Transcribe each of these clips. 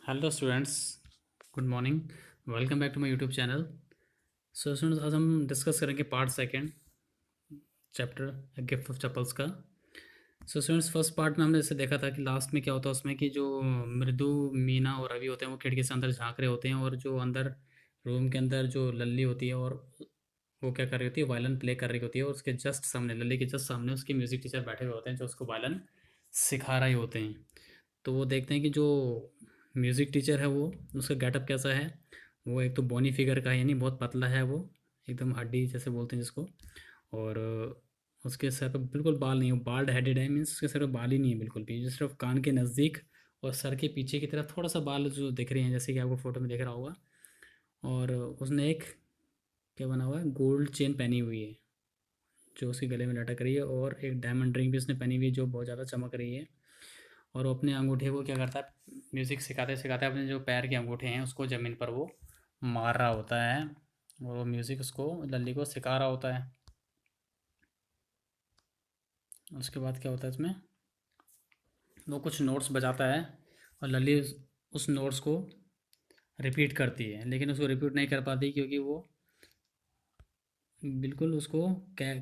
Hello students, good morning. Welcome back to my YouTube channel. So students, आज हम discuss करेंगे part second, chapter gift of chappals का। So students, first part में हमने जैसे देखा था कि लास्ट में क्या होता है उसमें कि जो मृदु, मीना और रवि होते हैं वो खिड़की से अंदर झांक रहे होते हैं, और जो अंदर रूम के अंदर जो लल्ली होती है और वो क्या कर रही होती है, वायलिन प्ले कर रही होती है, और उसके जस्ट सामने, लल्ली के जस्ट सामने उसके म्यूज़िक टीचर बैठे हुए होते हैं जो उसको वायलिन सिखा रहे होते हैं। तो वो देखते हैं कि जो म्यूज़िक टीचर है वो, उसका गेटअप कैसा है। वो एक तो बोनी फिगर का है, यानी बहुत पतला है वो, एकदम हड्डी जैसे बोलते हैं जिसको। और उसके सर पे बिल्कुल बाल नहीं है, बाल्ड हेडेड है, मीन्स उसके सर पे बाल ही नहीं है बिल्कुल भी, जो सिर्फ कान के नज़दीक और सर के पीछे की तरफ थोड़ा सा बाल जो दिख रहे हैं, जैसे कि आपको फोटो में दिख रहा होगा। और उसने एक क्या बना हुआ है, गोल्ड चेन पहनी हुई है जो उसके गले में लटक रही है, और एक डायमंड रिंग भी उसने पहनी हुई है जो बहुत ज़्यादा चमक रही है। और वो अपने अंगूठे को क्या करता है, म्यूज़िक सिखाते सिखाते अपने जो पैर के अंगूठे हैं उसको ज़मीन पर वो मार रहा होता है, और वो म्यूज़िक उसको, लल्ली को सिखा रहा होता है। उसके बाद क्या होता है इसमें, वो कुछ नोट्स बजाता है, और लल्ली उस नोट्स को रिपीट करती है, लेकिन उसको रिपीट नहीं कर पाती क्योंकि वो बिल्कुल उसको कै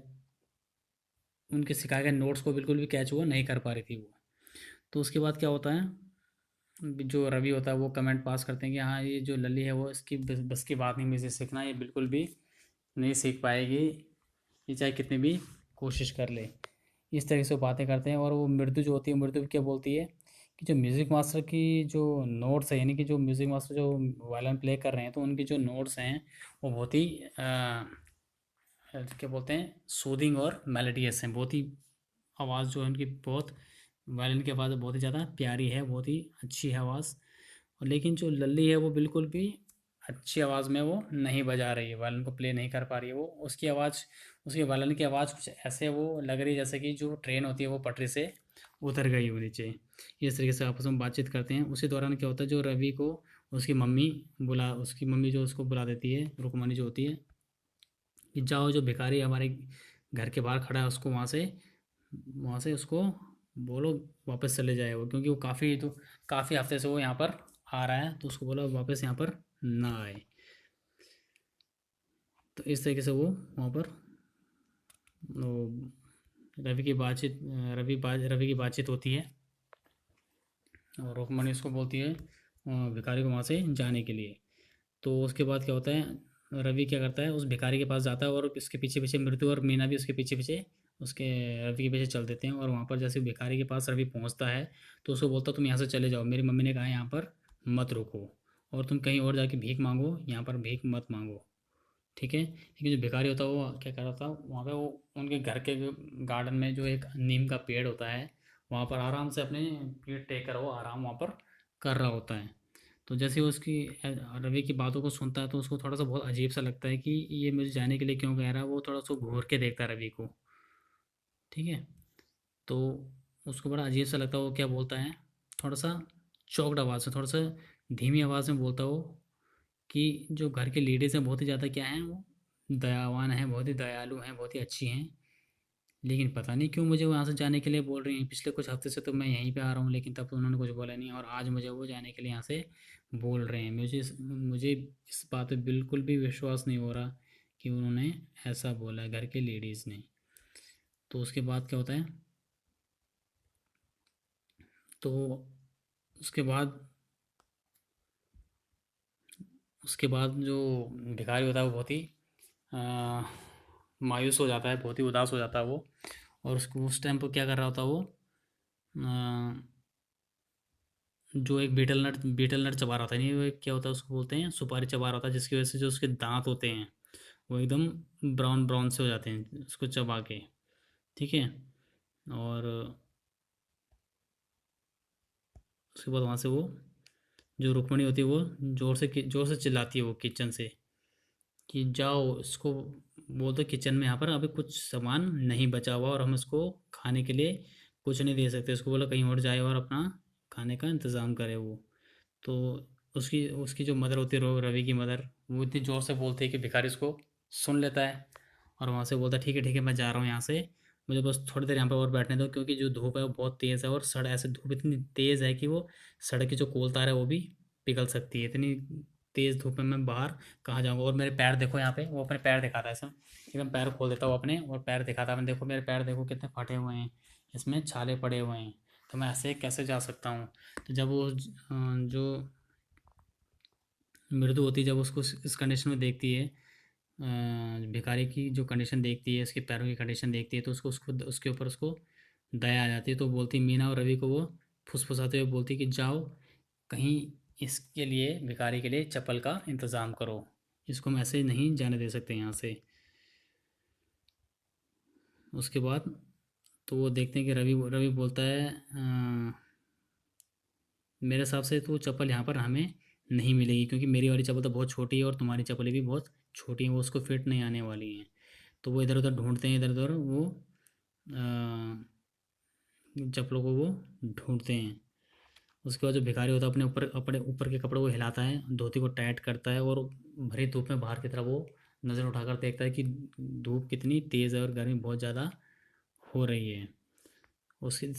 उनके सिखाए गए नोट्स को बिल्कुल भी कैच वो नहीं कर पा रही थी वो। तो उसके बाद क्या होता है, जो रवि होता है वो कमेंट पास करते हैं कि हाँ, ये जो लल्ली है वो इसकी बस बस की बात नहीं म्यूज़िक सीखना, ये बिल्कुल भी नहीं सीख पाएगी, ये चाहे कितनी भी कोशिश कर ले। इस तरह से वो बातें करते हैं, और वो मृदु जो होती है, मृदु क्या बोलती है कि जो म्यूज़िक मास्टर की जो नोट्स है, यानी कि जो म्यूज़िक मास्टर जो वायलिन प्ले कर रहे हैं, तो उनकी जो नोट्स हैं वो बहुत ही क्या बोलते हैं, सूदिंग और मेलोडियस हैं, बहुत ही आवाज़ जो है उनकी बहुत, वायलिन की आवाज़ बहुत ही ज़्यादा प्यारी है, बहुत ही अच्छी है आवाज़। और लेकिन जो लल्ली है वो बिल्कुल भी अच्छी आवाज़ में वो नहीं बजा रही है, वायलिन को प्ले नहीं कर पा रही है वो। उसकी आवाज़, उसकी वायलिन की आवाज़ कुछ ऐसे वो लग रही है जैसे कि जो ट्रेन होती है वो पटरी से उतर गई हो नीचे। इस तरीके से आपस में बातचीत करते हैं। उसी दौरान क्या होता है, जो रवि को उसकी मम्मी जो उसको बुला देती है, रुकमणी जो होती है, कि जाओ जो भिखारी हमारे घर के बाहर खड़ा है उसको वहाँ से उसको बोलो वापस चले जाए वो, क्योंकि वो काफ़ी हफ्ते से वो यहाँ पर आ रहा है, तो उसको बोलो वापस यहाँ पर ना आए। तो इस तरीके से वो वहाँ पर वो रवि की बातचीत होती है, और रुक्मणी उसको बोलती है भिखारी को वहाँ से जाने के लिए। तो उसके बाद क्या होता है, रवि क्या करता है, उस भिखारी के पास जाता है, और उसके पीछे पीछे मृत्यु और मीना भी उसके पीछे पीछे उसके रवि के पीछे चल देते हैं। और वहाँ पर जैसे भिखारी के पास रवि पहुँचता है, तो उसको बोलता तुम यहाँ से चले जाओ, मेरी मम्मी ने कहा है यहाँ पर मत रुको, और तुम कहीं और जाके भीख मांगो, यहाँ पर भीख मत मांगो, ठीक है। लेकिन जो भिखारी होता है वो क्या कर रहा था, वहाँ पे वो उनके घर के गार्डन में जो एक नीम का पेड़ होता है, वहाँ पर आराम से अपने पीठ टेक कर वो आराम वहाँ पर कर रहा होता है। तो जैसे वो उसकी रवि की बातों को सुनता है, तो उसको थोड़ा सा बहुत अजीब सा लगता है कि ये मुझे जाने के लिए क्यों कह रहा है। वो थोड़ा सा घूर के देखता है रवि को, ठीक है। तो उसको बड़ा अजीब सा लगता है। वो क्या बोलता है, थोड़ा सा चौकड आवाज़ से, थोड़ा सा धीमी आवाज़ में बोलता है वो, कि जो घर के लेडीज़ हैं बहुत ही ज़्यादा क्या हैं, वो दयावान हैं, बहुत ही दयालु हैं, बहुत ही अच्छी हैं, लेकिन पता नहीं क्यों मुझे वहाँ से जाने के लिए बोल रही हैं। पिछले कुछ हफ्ते से तो मैं यहीं पे आ रहा हूँ, लेकिन तब तो उन्होंने कुछ बोला नहीं, और आज मुझे वो जाने के लिए यहाँ से बोल रहे हैं। मुझे इस बात पे बिल्कुल भी विश्वास नहीं हो रहा कि उन्होंने ऐसा बोला है, घर के लेडीज़ ने। तो उसके बाद क्या होता है, तो उसके बाद उसके बाद जो भिखारी होता है वो बहुत ही आ, मायूस हो जाता है, बहुत ही उदास हो जाता है वो। और उसको उस टाइम पर क्या कर रहा होता है वो, अ, जो एक बीटल नट चबा रहा था, नहीं वो एक क्या होता है उसको बोलते हैं, सुपारी चबा रहा था, जिसकी वजह से जो उसके दांत होते हैं वो एकदम ब्राउन ब्राउन से हो जाते हैं उसको चबा के, ठीक है। और उसके बाद वहाँ से वो, जो रुक्मणी होती है वो जोर से चिल्लाती है वो किचन से, कि जाओ इसको बोल दो किचन में यहाँ पर अभी कुछ सामान नहीं बचा हुआ, और हम इसको खाने के लिए कुछ नहीं दे सकते। उसको बोला कहीं और जाए और अपना खाने का इंतज़ाम करे वो। तो उसकी उसकी जो मदर होती है, रवि की मदर, वो इतनी ज़ोर से बोलती है कि भिखारी उसको सुन लेता है, और वहाँ से बोलता है ठीक है मैं जा रहा हूँ यहाँ से, मुझे बस थोड़ी देर यहाँ पर और बैठने दो, क्योंकि जो धूप है वो बहुत तेज़ है, और सड़ ऐसे धूप इतनी तेज़ है कि वो सड़क की जो कोलतार है वो भी पिघल सकती है। इतनी तेज़ धूप में मैं बाहर कहाँ जाऊँगा। और मेरे पैर देखो यहाँ पे, वो अपने पैर दिखाता है ऐसा, एकदम पैर खोल देता हूँ अपने और पैर दिखाता है। मैं देखो मेरे पैर देखो कितने फटे हुए हैं, इसमें छाले पड़े हुए हैं, तो मैं ऐसे कैसे जा सकता हूँ। तो जब वो जो मृदु होती है, जब उसको इस कंडीशन में देखती है, भिखारी की जो कंडीशन देखती है, उसके पैरों की कंडीशन देखती है, तो उसको उसके ऊपर उसको दया आ जाती है। तो बोलती है, मीना और रवि को वो फुसफुसाते हुए बोलती है कि जाओ कहीं इसके लिए, भिखारी के लिए चप्पल का इंतज़ाम करो, इसको हम ऐसे नहीं जाने दे सकते यहाँ से। उसके बाद तो वो देखते हैं कि रवि रवि बोलता है, मेरे हिसाब से तो चप्पल यहाँ पर हमें नहीं मिलेगी, क्योंकि मेरी वाली चप्पल तो बहुत छोटी है और तुम्हारी चप्पलें भी बहुत छोटी हैं, वो उसको फिट नहीं आने वाली हैं। तो वो इधर उधर ढूंढते हैं, इधर उधर वो चप्पलों को वो ढूंढते हैं। उसके बाद जो भिखारी होता है अपने ऊपर, अपने ऊपर के कपड़े को हिलाता है, धोती को टाइट करता है और भरी धूप में बाहर की तरफ वो नज़र उठाकर देखता है कि धूप कितनी तेज़ है और गर्मी बहुत ज़्यादा हो रही है। उसी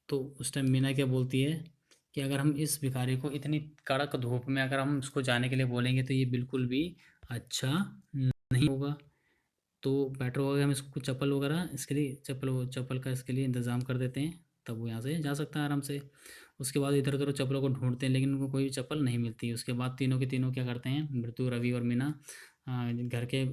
तो उस टाइम मीना क्या बोलती है कि अगर हम इस भिखारी को इतनी कड़क धूप में अगर हम उसको जाने के लिए बोलेंगे तो ये बिल्कुल भी अच्छा नहीं होगा। तो बेटर होगा हम इसको चप्पल वगैरह इसके लिए, चप्पल चप्पल का इसके लिए इंतज़ाम कर देते हैं, तब वो यहाँ से जा सकता है आराम से। उसके बाद इधर उधर चप्पलों को ढूंढते हैं, लेकिन उनको कोई भी चप्पल नहीं मिलती। उसके बाद तीनों के तीनों क्या करते हैं, मृत्यु, रवि और मीना घर के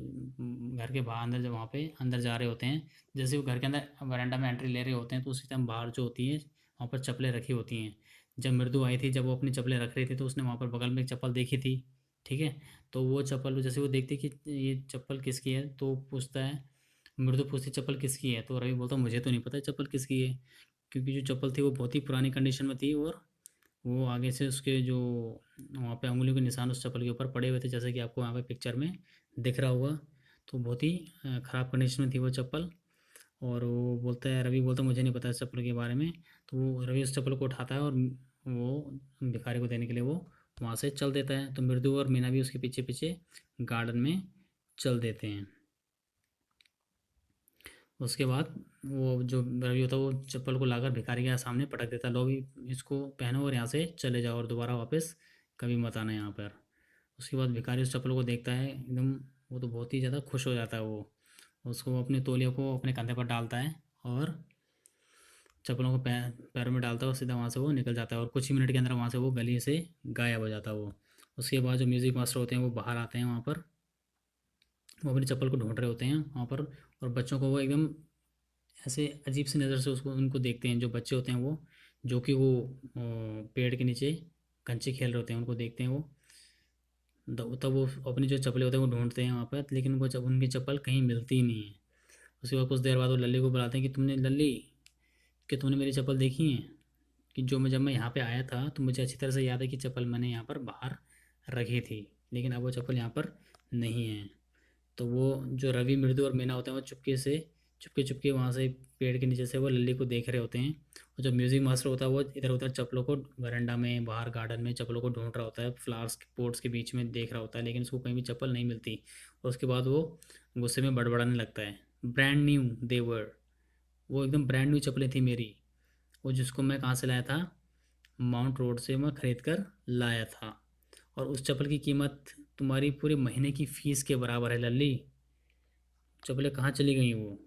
बाहर अंदर, जब वहाँ पे अंदर जा रहे होते हैं, जैसे वो घर के अंदर वरांडा में एंट्री ले रहे होते हैं, तो उसी टाइम बाहर जो होती है वहाँ पर चप्पलें रखी होती हैं। जब मृदु आई थी, जब वो अपनी चप्पलें रख रही थी, तो उसने वहाँ पर बगल में एक चप्पल देखी थी, ठीक है। तो वो चप्पल जैसे वो देखती कि ये चप्पल किसकी है, तो पूछता है, मृदु पूछती चप्पल किसकी है, तो रवि बोलता मुझे तो नहीं पता चप्पल किसकी है, क्योंकि जो चप्पल थी वो बहुत ही पुरानी कंडीशन में थी और वो आगे से उसके जो वहाँ पे उंगलियों के निशान उस चप्पल के ऊपर पड़े हुए थे, जैसे कि आपको वहाँ पे पिक्चर में दिख रहा होगा। तो बहुत ही ख़राब कंडीशन में थी वो चप्पल। और वो बोलता है, रवि बोलता है मुझे नहीं पता इस चप्पल के बारे में। तो वो रवि उस चप्पल को उठाता है और वो भिखारी को देने के लिए वो वहाँ से चल देता है। तो मृदु और मीना भी उसके पीछे पीछे गार्डन में चल देते हैं। उसके बाद वो जो रवि होता है वो चप्पल को लाकर भिखारी के सामने पटक देता है, लो भी इसको पहनो और यहाँ से चले जाओ और दोबारा वापस कभी मत आना यहाँ पर। उसके बाद भिखारी उस चप्पल को देखता है एकदम, वो तो बहुत ही ज़्यादा खुश हो जाता है। वो उसको अपने तौलिया को अपने कंधे पर डालता है और चप्पलों को पैरों में डालता है और सीधा वहाँ से वो निकल जाता है और कुछ ही मिनट के अंदर वहाँ से वो गली से गायब हो जाता है वो। उसके बाद जो म्यूज़िक मास्टर होते हैं वो बाहर आते हैं वहाँ पर, वो अपनी चप्पल को ढूंढ रहे होते हैं वहाँ पर। और बच्चों को वो एकदम ऐसे अजीब सी नज़र से उसको उनको देखते हैं, जो बच्चे होते हैं वो, जो कि वो पेड़ के नीचे कंचे खेल रहे होते हैं, उनको देखते हैं वो। तब वो अपनी जो चप्पलें होते हैं वो ढूंढते हैं वहाँ पर, लेकिन उनको जब उनकी चप्पल कहीं मिलती ही नहीं है। उसके बाद कुछ देर बाद वो लल्ली को बुलाते हैं कि तुमने लल्ली, कि तुमने मेरी चप्पल देखी है, कि जो मैं जब मैं यहाँ पे आया था तो मुझे अच्छी तरह से याद है कि चप्पल मैंने यहाँ पर बाहर रखी थी, लेकिन अब वो चप्पल यहाँ पर नहीं है। तो वो जो रवि, मृदु और मीना होते हैं वो चुपके चुपके वहाँ से पेड़ के नीचे से वो लल्ली को देख रहे होते हैं। और जो म्यूज़िक मास्टर होता है वो इधर उधर चप्पलों को वरांडा में, बाहर गार्डन में चप्पलों को ढूंढ रहा होता है, फ्लावर्स के पोट्स के बीच में देख रहा होता है, लेकिन उसको कहीं भी चप्पल नहीं मिलती। और उसके बाद वो गुस्से में बड़बड़ाने लगता है, ब्रांड न्यू देवर, वो एकदम ब्रांड न्यू चप्पलें थी मेरी, वो जिसको मैं कहाँ से लाया था, माउंट रोड से मैं ख़रीद कर लाया था, और उस चप्पल की कीमत तुम्हारी पूरे महीने की फ़ीस के बराबर है लल्ली। चप्पलें कहाँ चली गई वो।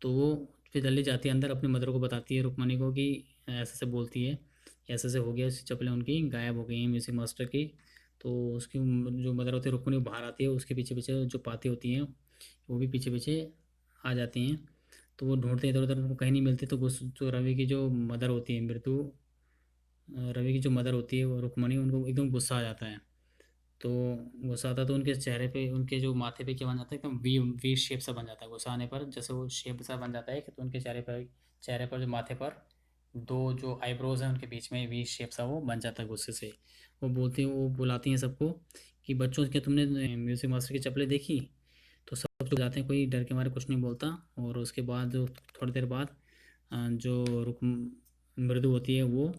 तो वो फिर लल्ली जाती है अंदर, अपनी मदर को बताती है, रुक्मणी को, कि ऐसे ऐसे बोलती है, ऐसे ऐसे हो गया, चप्पलें उनकी गायब हो गई हैं म्यूज़िक मास्टर की। तो उसकी जो मदर होती है रुक्मणी, वो बाहर आती है, उसके पीछे पीछे जो पाती होती हैं वो भी पीछे पीछे आ जाती हैं। तो वो ढूंढते हैं इधर उधर, उनको कहीं नहीं मिलती। तो जो रवि की जो मदर होती है, मृत्यु, रवि की जो मदर होती है वो रुक्मणी, उनको एकदम गुस्सा आ जाता है। तो गुस्सा आता है तो उनके चेहरे पे, उनके जो माथे पे क्या बन जाता है, एकदम वी वी शेप सा बन जाता है गुस्सा आने पर, जैसे वो शेप सा बन जाता है कि, तो उनके चेहरे पर जो माथे पर दो जो आईब्रोज हैं उनके बीच में वी शेप सा वो बन जाता है गुस्से से। वो बुलाती हैं सबको कि बच्चों, क्या तुमने म्यूज़िक मास्टर की चप्पलें देखी। तो सब लोग जाते हैं, कोई डर के मारे कुछ नहीं बोलता। और उसके बाद जो थोड़ी देर बाद जो रुक मृदु होती है वो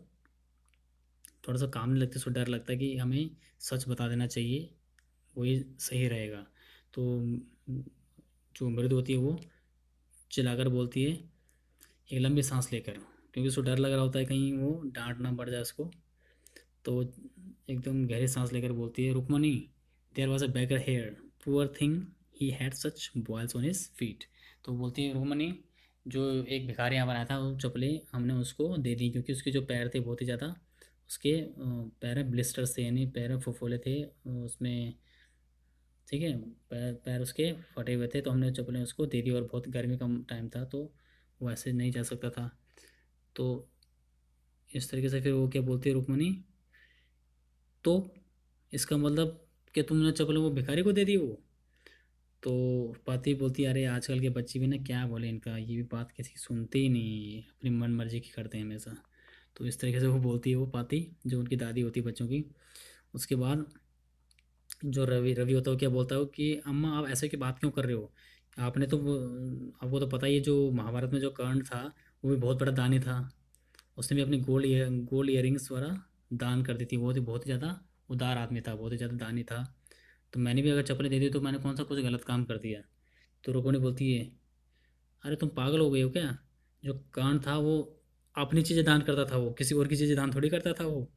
थोड़ा सा काम नहीं लगता, उसको डर लगता है कि हमें सच बता देना चाहिए, वही सही रहेगा। तो जो मृदु होती है वो चिल्लाकर बोलती है, एक लंबी सांस लेकर, क्योंकि उसको डर लग रहा होता है कहीं वो डांट ना पड़ जाए उसको। तो एकदम गहरी सांस लेकर बोलती है, Rukmani there was a beggar here, poor thing he had such boils on his feet. तो बोलती है रुक्मणी, जो एक भिखारी यहाँ बनाया था वो चप्पलें हमने उसको दे दी, क्योंकि उसके जो पैर थे बहुत ही ज़्यादा, उसके पैर में ब्लिस्टर्स थे, यानी पैर में फुफोले थे उसमें, ठीक है, पैर पैर उसके फटे हुए थे, तो हमने चप्पलें उसको दे दी, और बहुत गर्मी का टाइम था तो वो ऐसे नहीं जा सकता था। तो इस तरीके से फिर वो क्या बोलती है रुक्मणी, तो इसका मतलब कि तुमने चप्पलें वो भिखारी को दे दी वो। तो पाती बोलती है, अरे आजकल के बच्चे भी ना, क्या बोले, इनका ये भी बात किसी की सुनते ही नहीं है, अपनी मन मर्जी की करते हैं हमेशा। तो इस तरीके से वो बोलती है, वो पाती जो उनकी दादी होती है बच्चों की। उसके बाद जो रवि रवि होता है वो क्या बोलता है कि अम्मा आप ऐसे की बात क्यों कर रहे हो, आपने तो आपको तो पता ही है जो महाभारत में जो कर्ण था वो भी बहुत बड़ा दानी था, उसने भी अपनी गोल्ड ईयरिंग्स वगैरह दान कर दी थी, वो भी बहुत ही ज़्यादा उदार आदमी था, बहुत ही ज़्यादा दानी था। तो मैंने भी अगर चप्पलें दे दी तो मैंने कौन सा कुछ गलत काम कर दिया। तो रुक्मिणी बोलती है, अरे तुम पागल हो गए हो क्या, जो कर्ण था वो अपनी चीज़ें दान करता था, वो किसी और की चीज़ें दान थोड़ी करता था वो,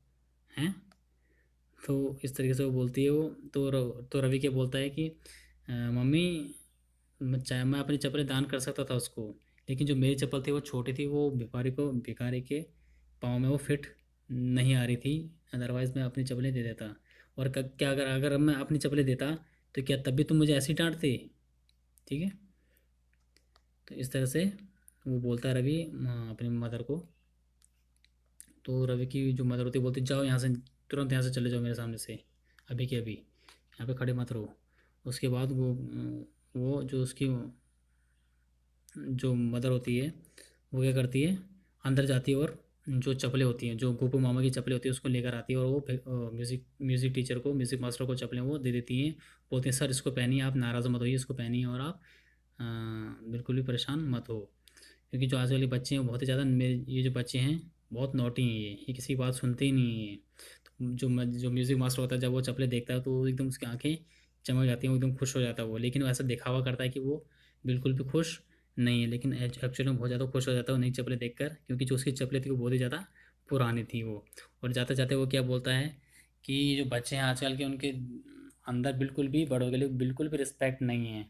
हैं। तो इस तरीके से वो बोलती है वो। तो रवि क्या बोलता है कि मम्मी मैं अपनी चप्पलें दान कर सकता था उसको, लेकिन जो मेरी चप्पल थी वो छोटी थी, वो भिखारी के पाँव में वो फिट नहीं आ रही थी, अदरवाइज़ मैं अपनी चप्पलें दे देता। और क्या अगर अगर मैं अपनी चप्पलें देता तो क्या तब भी तुम मुझे ऐसे ही डांटते, ठीक है। तो इस तरह से वो बोलता है रवि अपनी मदर को। तो रवि की जो मदर होती है बोलती, जाओ यहाँ से, तुरंत यहाँ से चले जाओ मेरे सामने से, अभी के अभी यहाँ पे खड़े मत रहो। उसके बाद वो जो उसकी जो मदर होती है वो क्या करती है, अंदर जाती है, और जो चप्पलें होती हैं, जो गोपू मामा की चप्पलें होती है उसको लेकर आती है, और वो म्यूज़िक टीचर को, म्यूज़िक मास्टर को चप्पलें वो दे देती हैं। बोलते हैं सर इसको पहनिए, आप नाराज़ मत होइए, इसको पहनिए, और आप बिल्कुल भी परेशान मत हो, क्योंकि जो आजकल के बच्चे हैं वो बहुत ही ज़्यादा, मेरे ये जो बच्चे हैं बहुत नॉटी हैं, ये किसी की बात सुनते ही नहीं हैं। तो जो म्यूज़िक मास्टर होता है जब वो चप्पलें देखता है तो वो एकदम उसकी आंखें चमक जाती हैं, वो एकदम खुश हो जाता है वो, लेकिन वो ऐसा दिखावा करता है कि वो बिल्कुल भी खुश नहीं है, लेकिन एक्चुअली में बहुत ज़्यादा खुश हो जाता है वो नई चप्पलें देखकर, क्योंकि जो उसकी चप्पलें थी वो बहुत ही ज़्यादा पुरानी थी वो। और जाते जाते वो क्या बोलता है कि जो बच्चे हैं आजकल के, उनके अंदर बिल्कुल भी बड़ों के लिए बिल्कुल भी रिस्पेक्ट नहीं है,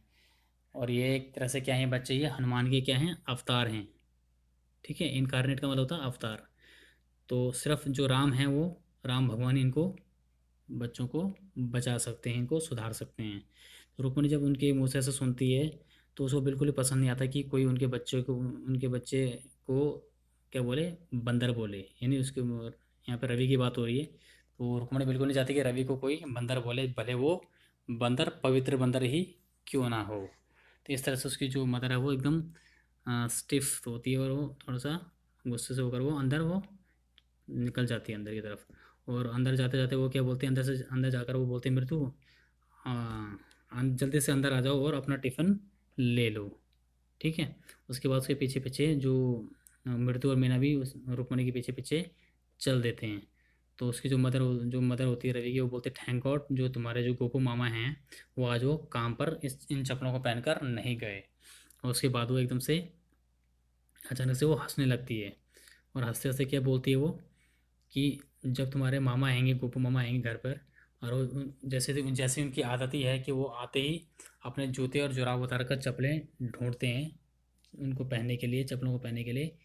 और ये एक तरह से क्या है, बच्चे ये हनुमान के क्या हैं, अवतार हैं, ठीक है। इनकारनेट का मतलब होता है अवतार। तो सिर्फ जो राम हैं वो राम भगवान इनको बच्चों को बचा सकते हैं, इनको सुधार सकते हैं। तो रुक्मिणी जब उनके मुँह से ऐसा सुनती है तो उसको बिल्कुल ही पसंद नहीं आता कि कोई उनके बच्चे को क्या बोले, बंदर बोले, यानी उसके यहाँ पे रवि की बात हो रही है। तो रुक्मिणी बिल्कुल नहीं चाहती कि रवि को कोई बंदर बोले, भले वो बंदर पवित्र बंदर ही क्यों ना हो। तो इस तरह से उसकी जो मदर है वो एकदम स्टिफ होती है, और वो थोड़ा सा गुस्से से होकर वो अंदर वो निकल जाती है अंदर की तरफ। और अंदर जाते जाते वो क्या बोलते हैं, अंदर से अंदर जाकर वो बोलते हैं, मृत्यु हाँ जल्दी से अंदर आ जाओ और अपना टिफ़िन ले लो, ठीक है। उसके बाद उसके पीछे पीछे जो मृत्यु और मीना भी उस रुक्मणी के पीछे पीछे चल देते हैं। तो उसकी जो मदर होती है रवि की, वो बोलते थैंक गॉड जो तुम्हारे जो गोपू मामा हैं वो आज वो काम पर इन चप्पलों को पहनकर नहीं गए। और उसके बाद वो एकदम से अचानक से वो हंसने लगती है, और हंसते हंसते क्या बोलती है वो कि जब तुम्हारे मामा आएंगे, गोपू मामा आएंगे घर पर, और वो जैसे जैसे उनकी आदत ही है कि वो आते ही अपने जूते और जुराब उतार कर चप्पलें ढूंढते हैं उनको पहनने के लिए, चप्पलों को पहनने के लिए।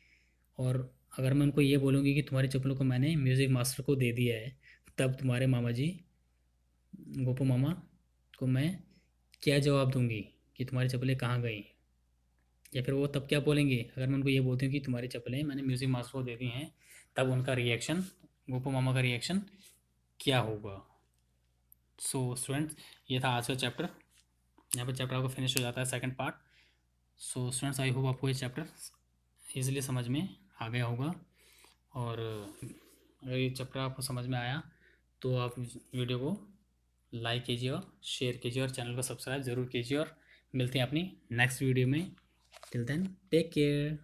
और अगर मैं उनको ये बोलूँगी कि तुम्हारी चप्पलों को मैंने म्यूज़िक मास्टर को दे दिया है, तब तुम्हारे मामा जी, गोपू मामा को मैं क्या जवाब दूंगी कि तुम्हारी चप्पलें कहाँ गई, या फिर वो तब क्या बोलेंगे अगर मैं उनको ये बोलती हूँ कि तुम्हारी चप्पलें मैंने म्यूज़िक मास्टर को दे दी हैं, तब उनका रिएक्शन, गोपू मामा का रिएक्शन क्या होगा। सो स्टूडेंट्स, ये था आज का चैप्टर, यहाँ पे चैप्टर आपका फिनिश हो जाता है second part. So students, I hope आपको ये चैप्टर ईजिली समझ में आ गया होगा, और अगर ये चैप्टर आपको समझ में आया तो आप वीडियो को लाइक कीजिए और शेयर कीजिए, और चैनल को सब्सक्राइब ज़रूर कीजिए, और मिलते हैं अपनी नेक्स्ट वीडियो में। Till then take care.